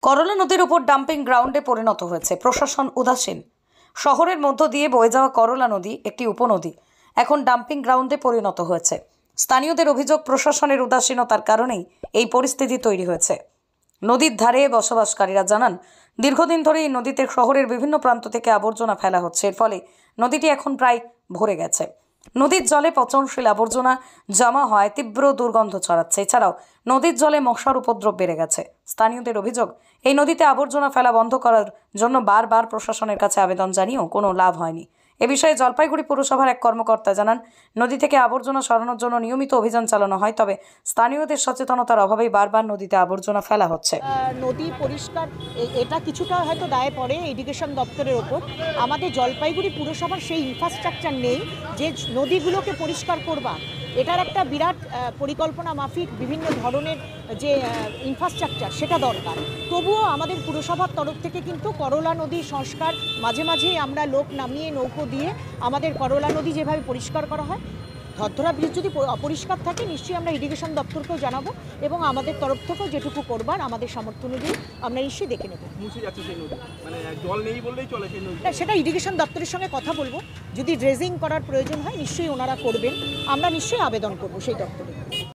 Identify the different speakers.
Speaker 1: করলা নদীর উপর ডাম্পিং গ্রাউন্ডে পরিণত হয়েছে, প্রশাসন উদাসীন। শহরের মধ্য দিয়ে বয়ে যাওয়া করলা নদী একটি উপনদী, এখন ডাম্পিং গ্রাউন্ডে পরিণত হয়েছে। স্থানীয়দের অভিযোগ, প্রশাসনের উদাসীনতার কারণেই এই পরিস্থিতি তৈরি হয়েছে। নদীর ধারে বসবাসকারীরা জানান, দীর্ঘদিন ধরে এই নদীতে শহরের বিভিন্ন প্রান্ত থেকে আবর্জনা ফেলা হচ্ছে। এর ফলে নদীটি এখন প্রায় ভরে গেছে। নদীর জলে পচনশীল আবর্জনা জমা হয়, তীব্র দুর্গন্ধ ছড়াচ্ছে। এছাড়াও নদীর জলে মশার উপদ্রব বেড়ে গেছে। স্থানীয়দের অভিযোগ, এই নদীতে আবর্জনা ফেলা বন্ধ করার জন্য বারবার প্রশাসনের কাছে আবেদন জানিয়েও কোনো লাভ হয়নি। এ বিষয়ে জলপাইগুড়ি পুরসভার এক কর্মকর্তা জানান, নদী থেকে আবর্জনা সরানোর জন্য নিয়মিত অভিযান চালানো হয়, তবে স্থানীয়দের সচেতনতার অভাবেই বারবার নদীতে আবর্জনা ফেলা হচ্ছে।
Speaker 2: নদী পরিষ্কার এটা কিছুটা হয়তো দায়ে পড়ে ইরিগেশন দপ্তরের ওপর। আমাদের জলপাইগুড়ি পুরসভার সেই ইনফ্রাস্ট্রাকচার নেই যে নদীগুলোকে পরিষ্কার করবা। এটার একটা বিরাট পরিকল্পনা মাফিক বিভিন্ন ধরনের যে ইনফ্রাস্ট্রাকচার সেটা দরকার। তবুও আমাদের পুরসভার তরফ থেকে কিন্তু করলা নদী সংস্কার মাঝে মাঝেই আমরা লোক নামিয়ে নৌকো দিয়ে আমাদের করলা নদী যেভাবে পরিষ্কার করা হয়, ধরধরা ব্রিজ যদি অপরিষ্কার থাকে নিশ্চয়ই আমরা ইরিগেশন দপ্তরকেও জানাবো এবং আমাদের তরফ থেকেও যেটুকু করবার আমাদের সামর্থ্য অনুযায়ী আমরা নিশ্চয়ই দেখে নেব। সেটা ইরিগেশন দপ্তরের সঙ্গে কথা বলবো, যদি ড্রেজিং করার প্রয়োজন হয় নিশ্চয়ই ওনারা করবেন, আমরা নিশ্চয়ই আবেদন করবো সেই দপ্তরে।